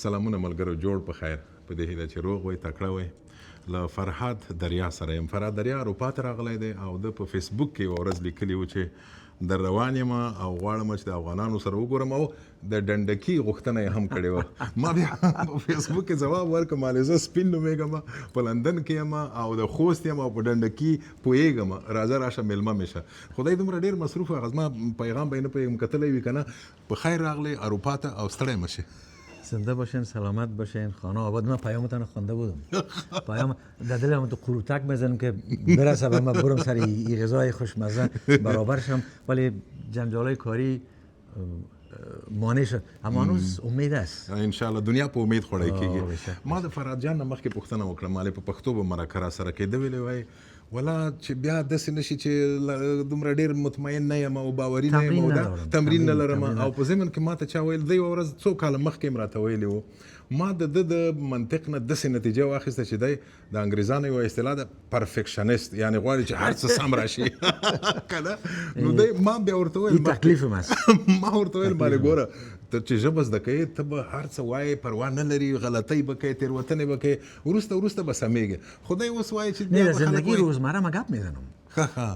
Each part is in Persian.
سلامونه ملګرو، جوړ په خیر. په دې هیله چې روغ وئ، تکړه وئ. له فرهاد دریا سره یم. فرهاد دریا اروپا ته راغلی دی او د په فیسبوک کې یوه ورځ لیکلي و چې در روان یم او غواړم چې د افغانانو سره وګورم او د ډنډکي غوښتنه یې هم کړې وه. ما بیا په فیسبوک کې ځواب ورکړم، مالې زه سپین نومېږم، په لندن کې یم او د خوست یم او په ډنډکي پوهېږم، راځه راشه میلمه مې شه. خدای دومره ډېر مصروف هغه زما پیغام به یې نه پوهېږم، کتلی وي که نه. په خیر راغلی اروپا ته او ستړی مه شې. زنده باشین، سلامت باشین، خانه آباد. من پیامتان خوانده بودم. پیام در دلم تو قروتک بزنم که برسه و من برم سر این غذای خوشمزه برابرشم، ولی جنجالای کاری مانع شد. اما هنوز امید است. ان شاء الله دنیا په امید خوړی کیږي. ما د فرهاد جان نه مخکې پوښتنه وکړه، مالې په پښتو به مرکه را سره کېده، ویلې وایي ولا چې بیا داسې نشي چې دومره ډېر مطمئن نه یم او باوري نه یم او دا تمرین نه لرم. او په ضمن کې ما ته چا ویل، دی یوه ورځ څو کاله مخکې م راته ویلي وو، ما د منطق نه داسې نتیجه واخیسته چې دی د انګریزانو یوه اصطلاح ده پرفکشنست، یعنی غواړي چې هر څه سم راشي که نه. نو دی ما بیا ورته ویل تکلیف هم است. ما ورته ویل مالې ګوره، ته چې ژبه زده کوې ته به هر څه وایې، پروا نه لري، غلطۍ به کوې، تېروتنې به کوې، وروسته به سمیږي. خدای اوس وایي چې نه، زندگی روزمره ما گپ میزنم،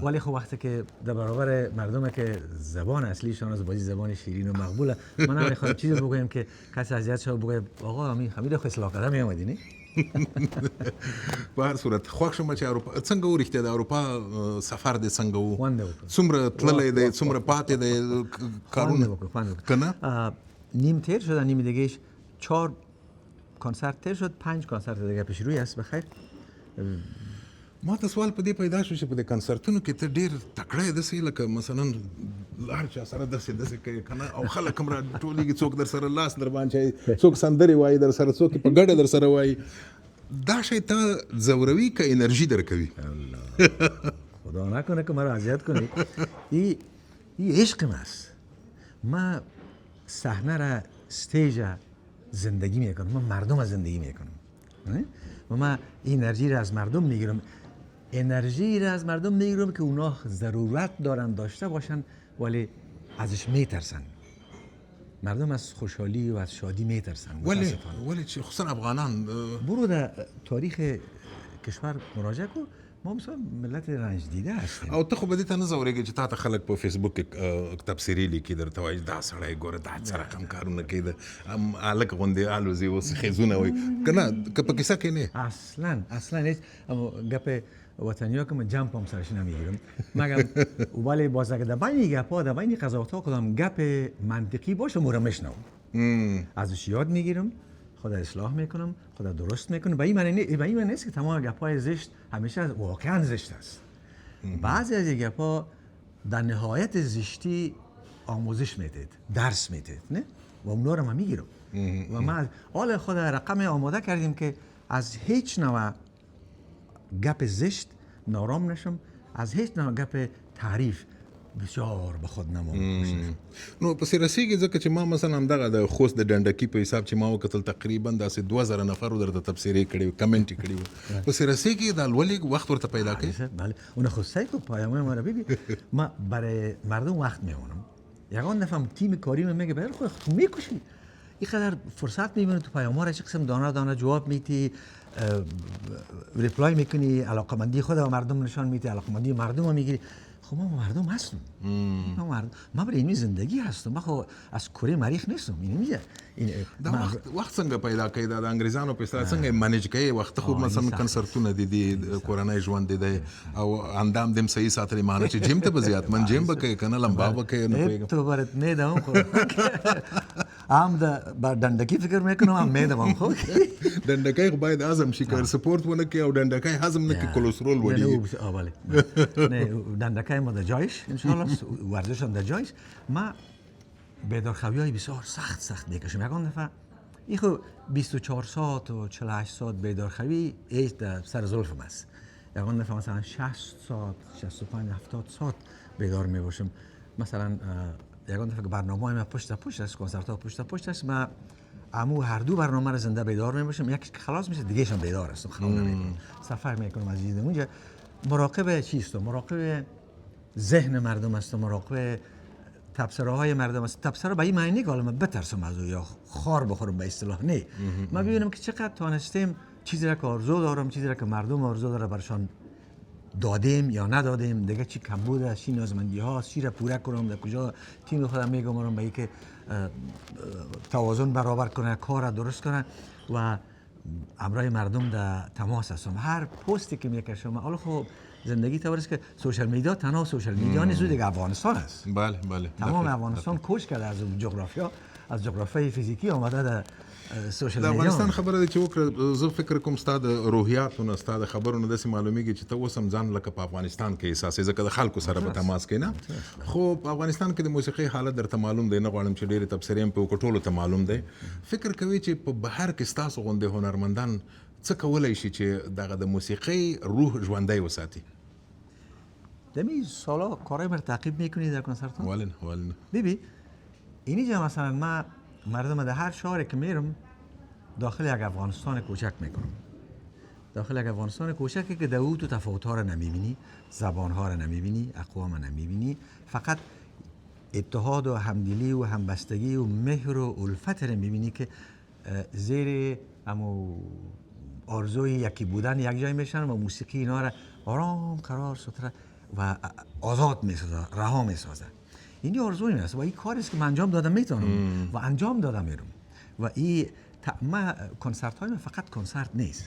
ولی خب وقتی که در برابر مردمه که زبان اصلیشان از بازی زبان شیرین و مقبوله، من هم میخوام چیزی بگویم که کسی اذیت شه بگه آقا حمید خو اصلاح کردن میامدی نه. په هر صورت خوښ شوم چې اروپا څنګه و، رښتیا د اروپا سفر دې څنګه و، څومره تللی دی، څومره پاتې دی کارونه که نه؟ نیم تیر شد، نیم دیگهش 4 کنسرت تیر شد، 5 کنسرت دیگه پیش روی است. بخیر. ما ته سوال په دې پیدا شو چې په دې کنسرتونو کې ته ډېر تکړه یې، داسې لکه مثلا هر چا سره داسې کوي که نه، او خلک هم راټولېږي، څوک در سره لاس در باندې، څوک سندرې وایي در سره، څوک په ګډه در سره وایي. دا شی ته ځوروي که انرژي در کوي؟ خدا نکنه که مرا اذیت کنی. این عشق است. من صحنه را، استیج زندگی میکنم، من مردم از زندگی میکنم و من انرژی را از مردم میگیرم، انرژی را از مردم میگیرم که اونا ضرورت دارن داشته باشن ولی ازش میترسن. مردم از خوشحالی و از شادی میترسن. ولی چی خصوصا افغانان؟ برو در تاریخ کشور مراجعه کن، ما مثلا ملت رنج دیده هستیم. او ته خو به دې ته نه ځورېږې چې تا ته خلک په فیسبوک کې تبصرې لیکي، درته وایي دا سړی ګوره دا څه رقم کارونه کوي، د هلک غوندې الوزي اوس خیزونه وایي که نه، که په کیسه کې نه؟ اصلا هیچ گپ وطنیا که من جمپ هم سرش نمیگیرم، مگم ولی باز اگه در بین گپا، در بین قضاوت‌ها کدام گپ منطقی باشه مورا میشنوم، ازش یاد میگیرم، خدا اصلاح میکنم، خدا درست میکنم. به این معنی نیست که تمام گپای زشت همیشه واقعا زشت است. بعضی از گپا در نهایت زشتی آموزش میدید، درس میدید، نه؟ و اونا رو من میگیرم و من حال خود رقم آماده کردیم که از هیچ نوع گپ زشت نارام نشم، از هیچ نوع گپ تعریف بسیار به خود نمام بشنم. نو پسې رسیږي ځکه چې ما مثلا همدغه د خوست د ډنډکي په حساب چې ما وکتل تقریبا داسې 2000 نفرو درته تبصرې کړي وو، کمنټ یې کړي وو. پسې رسیږي دا لولې وخت ورته پیدا کوي؟ بله، اون خود سعی کن پیام‌های ما رو ببین. ما برای مردم وقت میمونم. یگان دفعه تیم کاری میگه برای خود تو میکشی، اینقدر فرصت میبینی تو پیام‌ها را چه قسم دانه دانه جواب میدی، ریپلای میکنی، علاقمندی خود و مردم نشان میدی، علاقمندی مردم رو میگیری. خب ما مردم هستم، ما برای این زندگی هستم، ما خب از کره مریخ نیستم. این میگه دا وخت څنګه پیدا کوي، دا د انګریزانو په اصطلاح څنګه منیج کوي وخت؟ خو مثلا کنسرتونه دي، کورنۍ ژوند دی او اندام دم صحیح ساتلی، معنی چې جیم ته به زیات من جیم به کوي کنه، لمبا به کوي. نه تو برات میدم خو هم د ډنډکی فکر میکنم، هم میدم خو ډنډکی خو باید هضم شي، که سپورت ونه کوي او ډنډکی هضم نه کوي کلسترول وړي. بله نه، ډنډکی ما در جایش ان شاء الله، ورزش هم در جایش. ما بیدارخوی‌های بسیار سخت میکشم. یکان دفعه این خب 24 ساعت و 48 ساعت بیدارخوی ایست در سر زلفم است. یکان دفعه مثلا 60 ساعت، 65 70 ساعت بیدار میباشم. مثلا یکان دفعه برنامه ما پشت است، کنسرت ها پشت است، ما امو هر دو برنامه رو زنده بیدار میباشم، یک خلاص میشه دیگه شم بیدار هستم، خواب نمیکنم، سفر میکنم از اینجا اونجا. مراقب چیست؟ مراقب ذهن مردم است، مراقب تبصره های مردم است. تبصره به این معنی که حالا من بترسم از او یا خار بخورم به اصطلاح نه. من ببینم که چقدر تانستیم چیزی را که آرزو دارم، چیزی را که مردم آرزو داره برشان دادیم یا ندادیم، دیگه چی کمبود است، چی نیازمندی هاست، چی را پوره کنم، در کجا تیم خودم میگم به اینکه توازن برابر کنه، کار را درست کنه و امرای مردم در تماس هستم. هر پستی که میکشم حالا خب زندگی طور است که سوشال میدیا تنها سوشال میدیا نیست، دیگه افغانستان است. بله بله. تمام افغانستان کوچ کرده از جغرافیا، از جغرافیای فیزیکی آمده در سوشال د میدیا. افغانستان خبره چې وکړه زه فکر کوم ستا د روحیاتونه ستا د خبرونو داسې معلومیږي چې ته اوس هم ځان لکه په افغانستان کې احساسې ځکه د خلکو سره په تماس کې نه خو په افغانستان کې د موسیقۍ حالت درته معلوم دی، نه غواړم چې ډېرې تبصرې هم پرې وکړو، ټولو ته معلوم دی. فکر کوي چې په بهر کې ستاسو غوندې هنرمندان څه کولی شي چې دغه د موسیقۍ روح ژوندی وساتي؟ دمی سالا کارهای مرا تعقیب میکنی در کنسرت ها؟ ولې نه ببین اینجا مثلا من مردم در هر شهری که میرم داخل یک افغانستان کوچک میکنم. داخل یک افغانستان کوچکی که در او تو تفاوت‌ها را نمیبینی، زبان‌ها را نمیبینی، اقوام را نمیبینی، فقط اتحاد و همدلی و همبستگی و مهر و الفت را میبینی که زیر همو آرزوی یکی بودن یک جای میشن و موسیقی اینا را آرام قرار ستره و آزاد میسازه، رها میسازه. این آرزوی است و این کاری است که من انجام دادم میتونم و انجام دادم میرم و این من کنسرت های من فقط کنسرت نیست،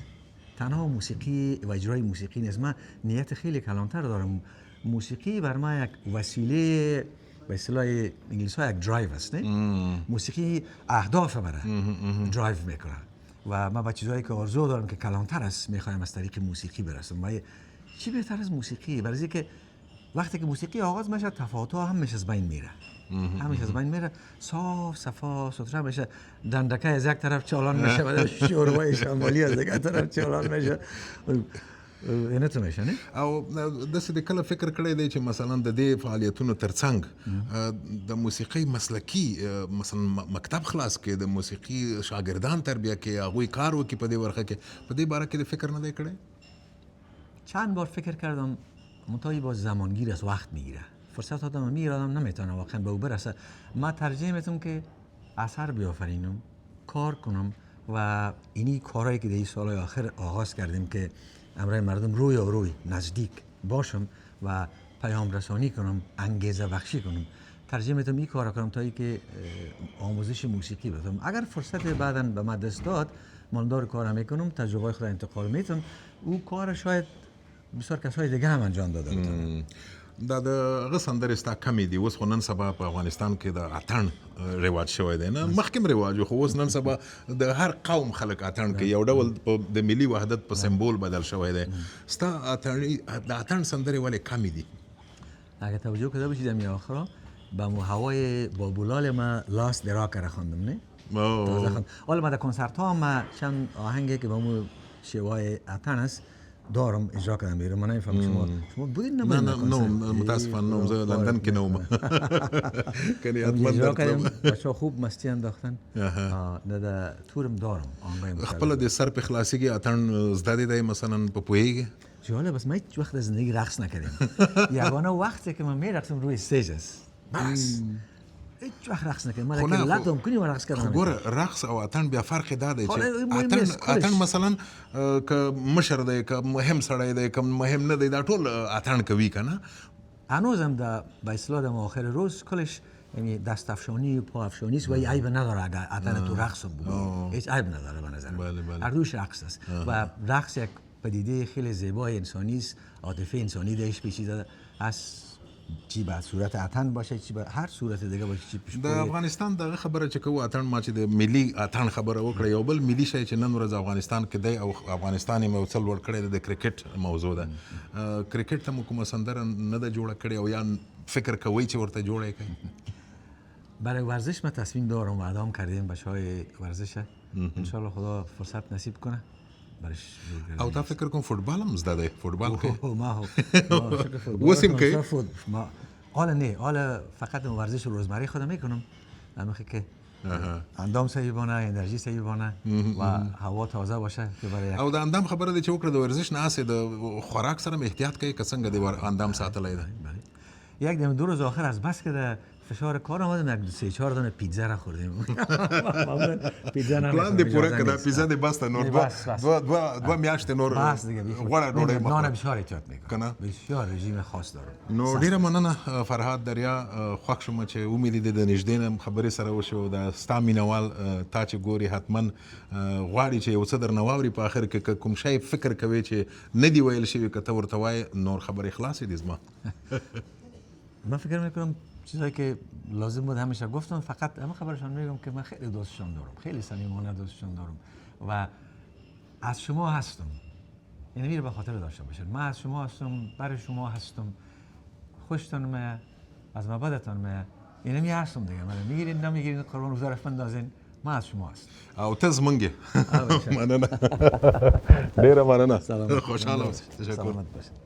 تنها موسیقی و اجرای موسیقی نیست. من نیت خیلی کلانتر دارم. موسیقی بر من یک وسیله به اصطلاح انگلیسی ها یک درایو است، نه؟ موسیقی اهداف مرا درایو میکنه و من با چیزهایی که آرزو دارم که کلانتر است میخوایم از طریق موسیقی برسم. و چی بهتر از موسیقی؟ برای اینکه وقتی که موسیقی آغاز میشه تفاوت‌ها همش از بین میره، همش از بین میره، صاف صفا سوتره میشه، دندکه از یک طرف چالان میشه و شوربای شمالی از دیگه طرف چالان میشه. اینه تو میشه نه؟ او داسې د کله فکر کړی دی چې مثلا د دې فعالیتونو ترڅنګ د موسیقۍ مسلکي مثلا مکتب خلاص کې د موسیقي شاګردان تربیه کې هغوی کار وکړي په دې برخه کې، په دې باره کې د فکر نه دی کړی؟ چند بار فکر کردم منتهی با زمانگیر است، وقت میگیره، فرصت آدم میگیره، آدم نمیتونه واقعا به او برسه. من ترجیح میدم که اثر بیافرینم، کار کنم و اینی کارهایی که در این سالهای آخر آغاز کردیم که امرای مردم روی نزدیک باشم و پیام رسانی کنم، انگیزه بخشی کنم. ترجیح میدم این کارا کنم تا اینکه آموزش موسیقی بدم. اگر فرصت بعداً به من دست داد ماندار کارم میکنم، تجربه خود انتقال میدم. او کار شاید بسیار کسای دیگه هم انجام داده بودن. دا د هغه سندرې ستا کمې دي اوس، خو نن سبا په افغانستان کې د اتڼ رواج شوی دی، نه مخکې رواج خو اوس نن سبا د هر قوم خلک اتڼ کوي، یو ډول د ملي وحدت په سمبول بدل شوی دی. ستا د اتڼ سندرې ولې کمې دي؟ اگه توجه کرده باشید در آخرا به هوای بابولال ما لاست دراک را خواندم، نه؟ حالا من در کنسرت ها ما چند آهنگی که به مو شیوای اتڼ است دارم اجرا کردم. میرم من نمیفهم شما بودین؟ نه متاسفانه نه، زه لندن کې نه وم. کنی حتما اجرا کردم، بچه‌ها خوب مستی انداختن. در تورم دارم آهنگای مختلف. خپل د سر په خلاصيږي اتڼ زده دی مثلا په پوهیږي؟ جالب است، من هیچ وقت در زندگی رقص نکردم. یگانه وقتی که من میرقصم روی استیج است بس، هیچ وقت رقص نکردم. من اگه لطم کنی من رقص کردم. ګوره رقص او اتڼ بیا فرق دا دی چې اتڼ مثلا که مشر دی که مهم سړی دی که مهم نه دی دا ټول اتڼ کوي کنه. هنوزم در به اصطلاح در آخر روز کلش یعنی دست افشانی و پا افشانی است و عیب نداره. اگر اتن تو رقص بود هیچ عیب نداره به نظر من. هر دوش رقص است و رقص یک پدیده خیلی زیبای انسانی است، عاطفه انسانی درش پیچیده است. چی به صورت اتن باشه، چی به هر صورت دیگه باشه. چی د افغانستان دغه خبره چې کوو اتن، ما چې د ملي اتن خبره وکړه، یو بل ملي شی چې نن ورځ افغانستان کې دی او افغانستان یې موصل ور کړی د کرکټ موضوع ده. کرکټ ته مو کومه سندره نه ده جوړه کړې او یا فکر کوئ چې ورته جوړه کړئ؟ برای ورزش ما تصمیم دارم و اعلام کردیم بچهای ورزش ان شاء الله خدا فرصت نصیب کنه برش. او تا فکر کوم فوتبال هم زده دی؟ فوتبال کې ما وسیم کې ما حالا نه، حالا فقط ورزش روزمره خودم میکنم، همین که اندام صحیحانه، انرژی صحیحانه و هوا تازه باشه که برای او د اندام خبره دی چې وکړه د ورزش نه اسه د خوراک سره احتیاط کوي که څنګه د اندام ساتلای دی؟ یک دو روز آخر از بس که فشار کار آمدم یک 3-4 دانه پیتزا را خوردیم. معمولا پیتزا نه. پلان دې پوره کړه پیزا دې بس ته نور دو میاشتې نور بس دیگه غوړه ډوډۍ مخ نان بسیار احتیاط میکنم. کنه بسیار رژیم خاص دارم. نو ډیره مننه فرهاد دریا خوښ شوم چې امید دې د نږدې نه خبرې سره وشو د ستا مینوال تا چې ګوري حتما غواړي چې یو څه درنه واوري په آخر کې کوم شی فکر کوي چې نه دی ویل شوي که ته ورته وایې نور خبرې خلاصې دي زما من فکر میکنم چیزایی که لازم بود همیشه گفتم، فقط همه خبرشان میگم که من خیلی دوستشان دارم، خیلی صمیمانه دوستشان دارم و از شما هستم. یعنی میره به خاطر داشته باشید من از شما هستم، برای شما هستم، خوشتون میاد، از مبادتون میاد. یعنی می هستم دیگه، من میگیرین نمیگیرین قربان وزارت بندازین، من از شما هستم. او ته زمونږ یې مننه ډیره مننه خوشحاله اوسئ تشکر. سلامت باشید.